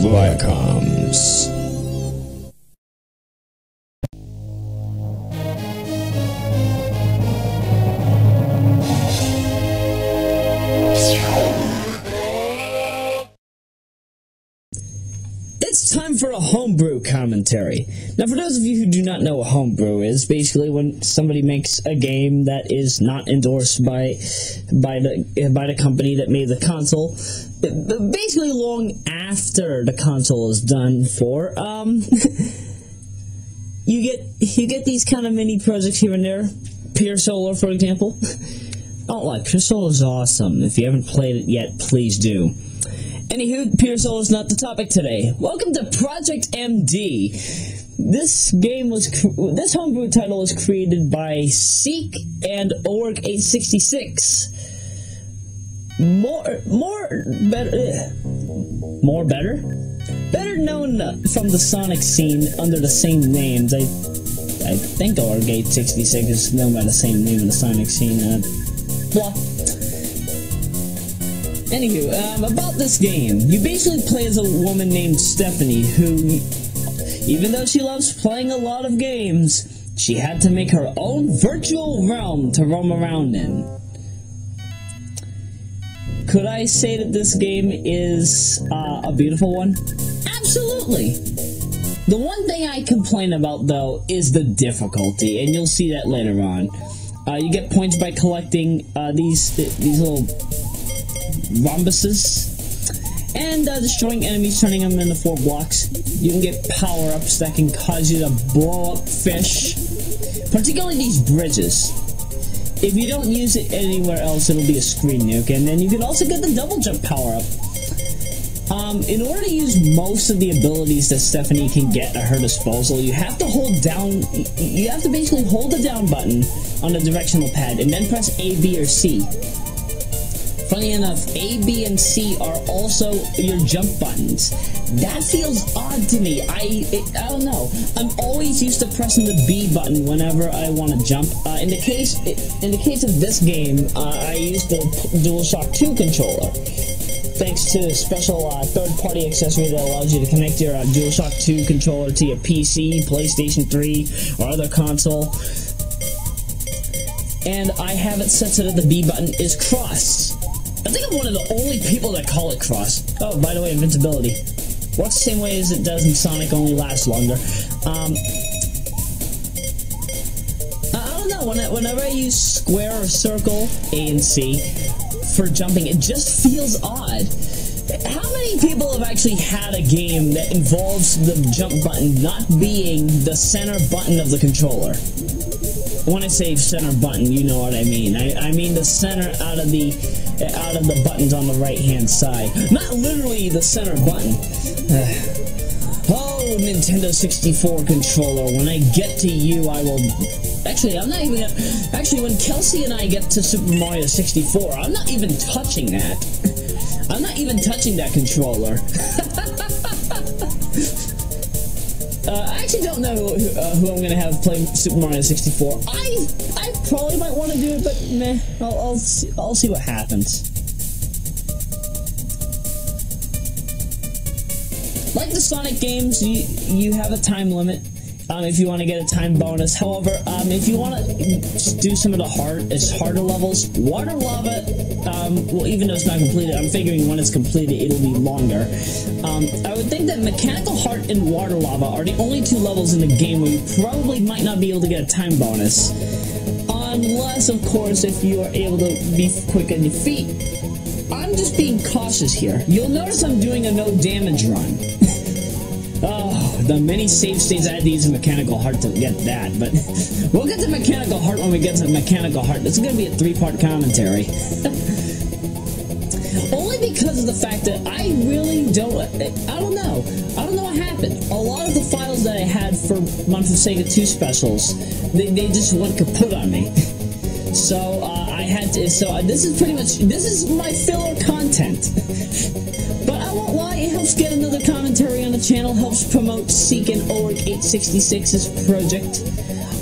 Viacom's. It's time for a homebrew commentary. Now, for those of you who do not know what homebrew is, basically when somebody makes a game that is not endorsed by the company that made the console, basically long after the console is done for, you get these kind of mini projects here and there. Pure Solar, for example. Oh, like Pure Solar is awesome. If you haven't played it yet, please do. Anywho, Pure Solar is not the topic today. Welcome to Project MD. This homebrew title was created by Sik and Oerg866. Better known from the Sonic scene under the same names. I think Oerg866 is known by the same name in the Sonic scene. Blah. Anywho, about this game, you basically play as a woman named Stephany, who, even though she loves playing a lot of games, she had to make her own virtual realm to roam around in. Could I say that this game is a beautiful one? Absolutely! The one thing I complain about, though, is the difficulty, and you'll see that later on. You get points by collecting these little rhombuses and destroying enemies, turning them into 4 blocks. You can get power-ups that can cause you to blow up fish, particularly these bridges. If you don't use it anywhere else, it'll be a screen nuke. And then you can also get the double jump power-up. In order to use most of the abilities that Stephany can get at her disposal, you have to hold down, you have to basically hold the down button on the directional pad and then press A, B, or C. Funny enough, A, B, and C are also your jump buttons. That feels odd to me. I don't know. I'm always used to pressing the B button whenever I want to jump. In the case of this game, I used the DualShock 2 controller. Thanks to a special third-party accessory that allows you to connect your DualShock 2 controller to your PC, PlayStation 3, or other console. And I have it set so that the B button is crossed. I think I'm one of the only people that call it cross. Oh, by the way, invincibility. Works the same way as it does in Sonic, only lasts longer. I don't know, whenever I use square or circle, A and C, for jumping, it just feels odd. How many people have actually had a game that involves the jump button not being the center button of the controller? When I say center button, you know what I mean. I mean the center out of the buttons on the right-hand side. Not literally the center button. Oh, Nintendo 64 controller, when I get to you, I will... Actually, I'm not even... Actually, when Kelsey and I get to Super Mario 64, I'm not even touching that. I'm not even touching that controller. I actually don't know who I'm going to have play Super Mario 64. I probably might want to do it, but meh, I'll see what happens. Like the Sonic games, you have a time limit if you want to get a time bonus. However, if you want to do some of the harder levels, Water Lava, well, even though it's not completed, I'm figuring when it's completed, it'll be longer. I would think that Mechanical Heart and Water Lava are the only 2 levels in the game where you probably might not be able to get a time bonus. Unless, of course, if you are able to be quick on your feet. I'm just being cautious here. You'll notice I'm doing a no damage run. Oh, the many save states I had to use in Mechanical Heart to get that, but we'll get to Mechanical Heart when we get to Mechanical Heart. This is going to be a 3-part commentary. Only because of the fact that I really don't know what happened. A lot of the files that I had for Month of Sega 2 specials, they just went kaput on me. So, I had to, this is my filler content. But I won't lie, it helps get another commentary on the channel, helps promote Sik and Oerg866's project.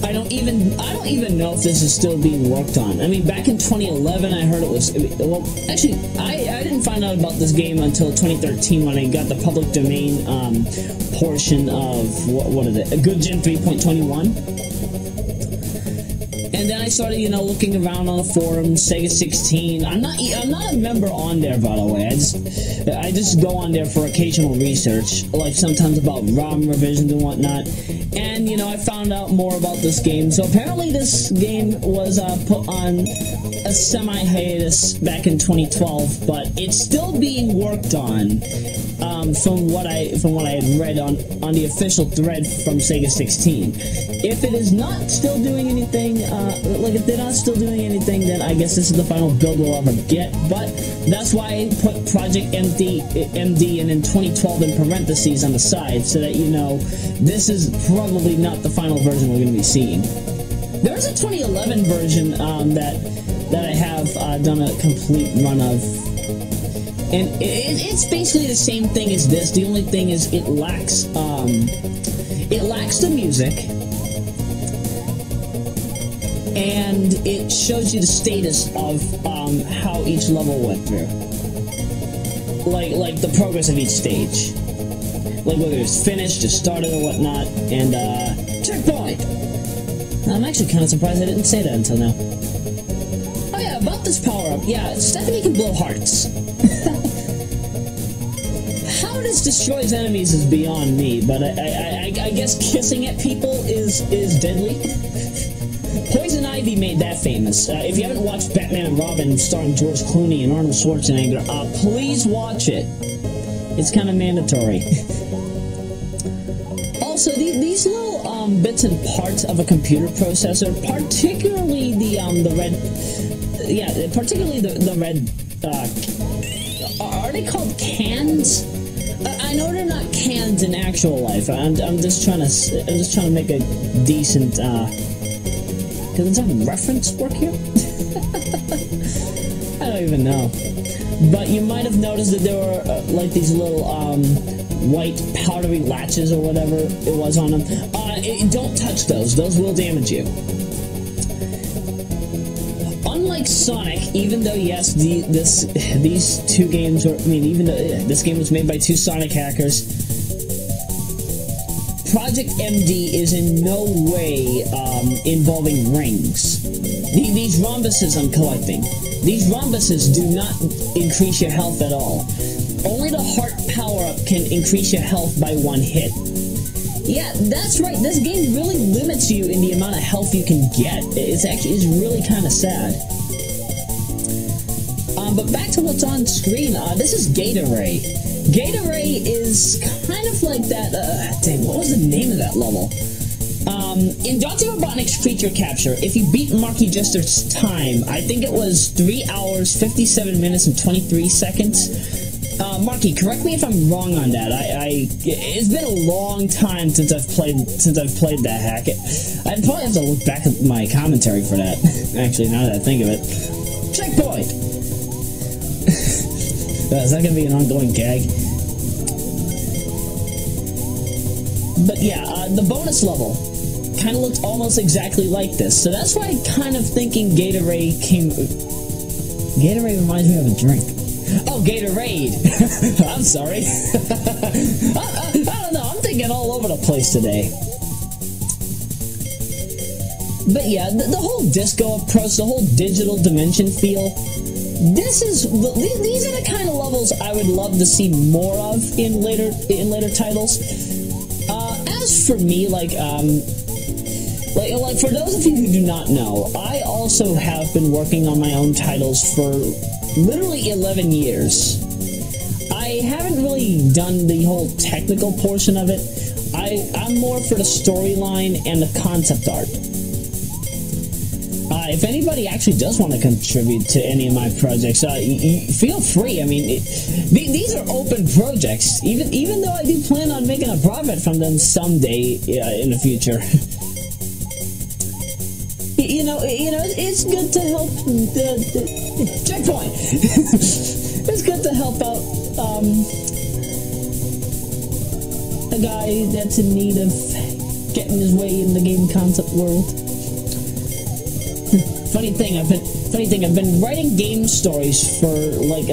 I don't even know if this is still being worked on. I mean, back in 2011, I heard it was. Well, actually, I didn't find out about this game until 2013 when I got the public domain portion of what is it? A Good Gen 3.21. And then I started, you know, looking around on the forums, Sega 16. I'm not a member on there, by the way. I just go on there for occasional research, like sometimes about ROM revisions and whatnot. And, you know, I found out more about this game. So apparently this game was put on a semi-hiatus back in 2012, but it's still being worked on. From what I had read on the official thread from Sega 16. If it is not still doing anything, like if they're not still doing anything, then I guess this is the final build we'll ever get. But that's why I put Project MD and in 2012 in parentheses on the side, so that you know this is probably not the final version we're going to be seeing. There's a 2011 version that I have done a complete run of. And it's basically the same thing as this. The only thing is it lacks the music, and it shows you the status of how each level went through, like the progress of each stage, like whether it's finished or started or whatnot. And checkpoint. I'm actually kind of surprised I didn't say that until now. Oh yeah, about this power up. Yeah, Stephany can blow hearts. How this destroys enemies is beyond me, but I guess kissing at people is deadly. Poison Ivy made that famous. If you haven't watched Batman and Robin starring George Clooney and Arnold Schwarzenegger, please watch it. It's kind of mandatory. Also, these little bits and parts of a computer processor, particularly the red, yeah, particularly the red. Are they called cans? I know they're not cans in actual life. I'm just trying to make a decent. Does some reference work here? I don't even know. But you might have noticed that there were like these little white powdery latches or whatever it was on them. Don't touch those. Those will damage you. Unlike Sonic, even though yes, these two games were, I mean, even though this game was made by two Sonic hackers, Project MD is in no way involving rings. These rhombuses I'm collecting, these rhombuses do not increase your health at all. Only the heart power-up can increase your health by one hit. Yeah, that's right. This game really limits you in the amount of health you can get. It's really kind of sad. But back to what's on screen. This is Gatorade. Gatorade is kind of like that. Dang, what was the name of that level? In Dr. Robotnik's Creature Capture, if you beat Marky Jester's time, I think it was 3 hours, 57 minutes, and 23 seconds. Marky, correct me if I'm wrong on that. It's been a long time since I've played that hack. I'd probably have to look back at my commentary for that. Actually, now that I think of it, checkpoint. Is that gonna be an ongoing gag? But yeah, the bonus level kind of looked almost exactly like this, so that's why I'm kind of thinking Gatorade came. Gatorade reminds me of a drink. Oh, Gatorade! I'm sorry. I don't know, I'm thinking all over the place today. But yeah, the whole disco approach, the whole digital dimension feel, these are the kind of levels I would love to see more of in later titles. As for me, like for those of you who do not know, I also have been working on my own titles for literally 11 years. I haven't really done the whole technical portion of it. I'm more for the storyline and the concept art. If anybody actually does want to contribute to any of my projects, feel free. I mean, these are open projects, even though I do plan on making a profit from them someday in the future. You know, it's good to help. Checkpoint. It's good to help out a guy that's in need of getting his way in the game concept world. Funny thing, I've been writing game stories for like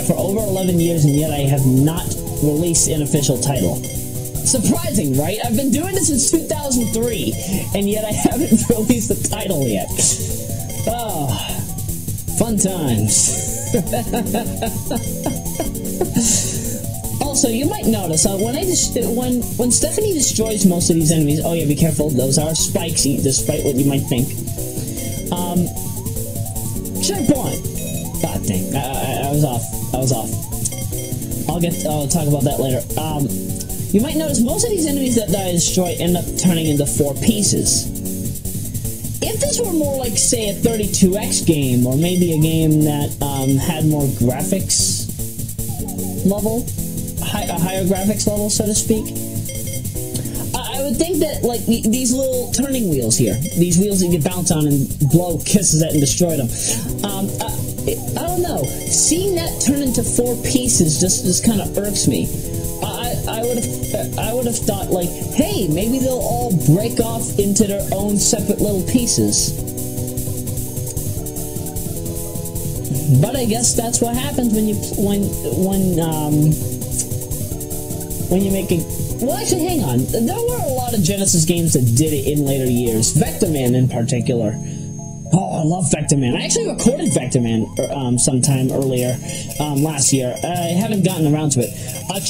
for over 11 years, and yet I have not released an official title. Surprising, right? I've been doing this since 2003, and yet I haven't released the title yet. Oh, fun times. Also, you might notice when Stephany destroys most of these enemies. Oh yeah, be careful; those are spikes, despite what you might think. Checkpoint. God dang, I was off. I'll talk about that later. You might notice most of these enemies that I destroy end up turning into 4 pieces. If this were more like, say, a 32X game, or maybe a game that had more graphics level, a higher graphics level, so to speak, I would think that, like, these little turning wheels here, these wheels that you bounce on and blow kisses at and destroy them, I don't know, seeing that turn into 4 pieces just kind of irks me. I would have thought, like, hey, maybe they'll all break off into their own separate little pieces. But I guess that's what happens when you make a... Well, actually, hang on. There were a lot of Genesis games that did it in later years. Vector Man in particular. Oh, I love Vector Man. I actually recorded Vector Man sometime earlier last year. I haven't gotten around to it.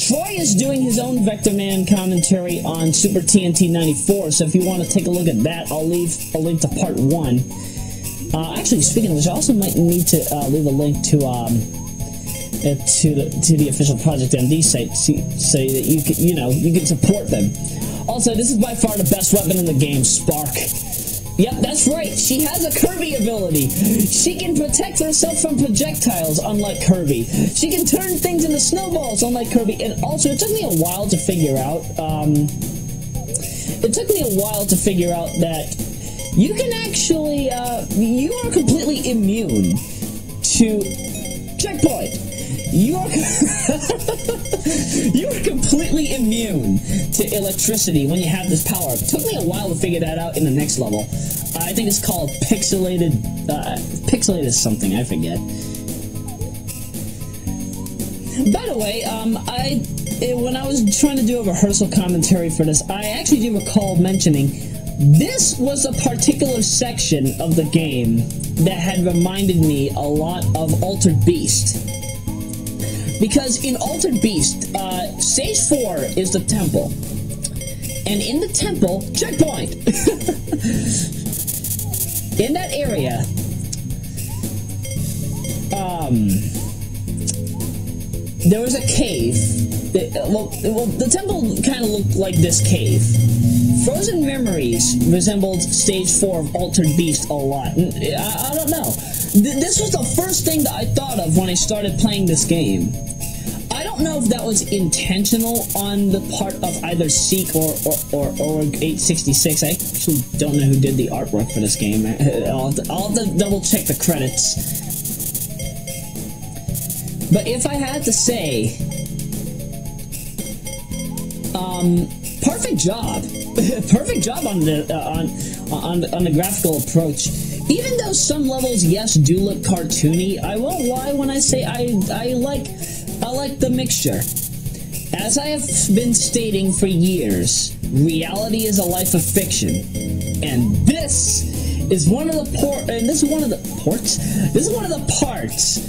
Troy is doing his own Vector Man commentary on Super TNT 94, so if you want to take a look at that, I'll leave a link to part 1. Actually, speaking of which, I also might need to leave a link to the official Project MD site so that you can support them. Also, this is by far the best weapon in the game, Spark. Yep, that's right. She has a Kirby ability. She can protect herself from projectiles, unlike Kirby. She can turn things into snowballs, unlike Kirby. And also, it took me a while to figure out. That you can actually. You are completely immune to checkpoint. You are completely immune to electricity when you have this power. It took me a while to figure that out in the next level. I think it's called pixelated something, I forget. By the way, when I was trying to do a rehearsal commentary for this, I actually do recall mentioning this was a particular section of the game that had reminded me a lot of Altered Beast. Because in Altered Beast, Stage 4 is the temple. And in the temple, checkpoint! In that area, there was a cave. The temple kind of looked like this cave. Frozen Memories resembled Stage 4 of Altered Beast a lot. I don't know. This was the first thing that I thought of when I started playing this game. I don't know if that was intentional on the part of either Sik or Oerg866. I actually don't know who did the artwork for this game. I'll have to double check the credits. But if I had to say, perfect job. Perfect job on the graphical approach. Even though some levels, yes, do look cartoony, I won't lie when I say I like the mixture. As I have been stating for years, reality is a life of fiction, and this is one of the parts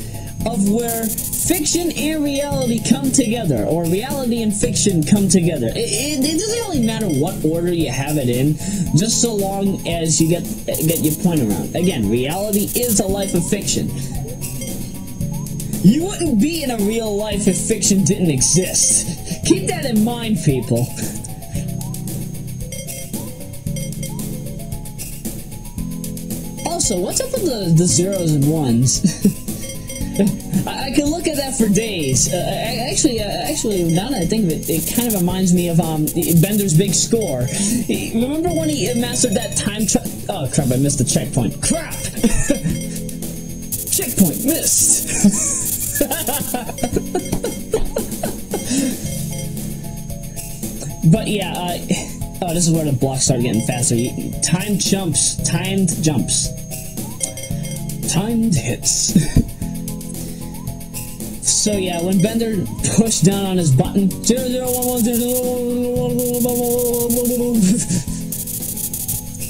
of where fiction and reality come together, or reality and fiction come together. It doesn't really matter what order you have it in, just so long as you get your point around. Again, reality is a life of fiction. You wouldn't be in a real life if fiction didn't exist. Keep that in mind, people. Also, what's up with the zeros and ones? I can look at that for days. Actually, now that I think of it, it kind of reminds me of Bender's Big Score. Remember when he mastered that time trial? Oh crap! I missed the checkpoint. Crap! Checkpoint missed. But yeah, Oh, this is where the blocks start getting faster. Timed jumps. Timed jumps. Timed hits. So yeah, when Bender pushed down on his button, 0011.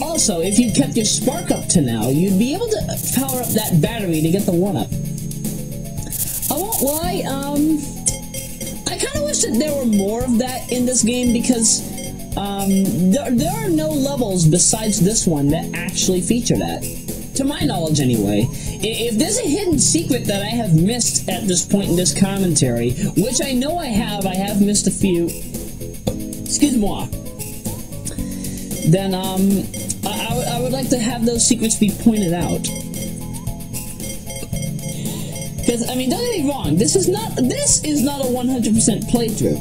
Also, if you kept your spark up to now, you'd be able to power up that battery to get the 1-up. I won't lie, I kind of wish that there were more of that in this game, because there are no levels besides this one that actually feature that. To my knowledge, anyway. If there's a hidden secret that I have missed at this point in this commentary, which I know I have missed a few, excuse-moi, then, I would like to have those secrets be pointed out. Because, I mean, don't get me wrong, this is not a 100% playthrough.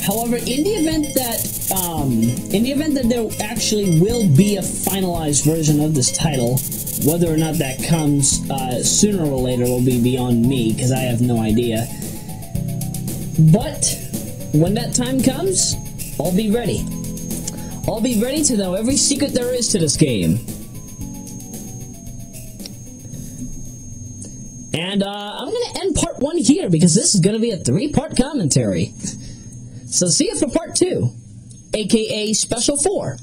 However, in the event that there actually will be a finalized version of this title, whether or not that comes sooner or later will be beyond me, because I have no idea. But when that time comes, I'll be ready. I'll be ready to know every secret there is to this game. And I'm going to end part 1 here, because this is going to be a 3-part commentary. So see you for part 2, aka Special 4.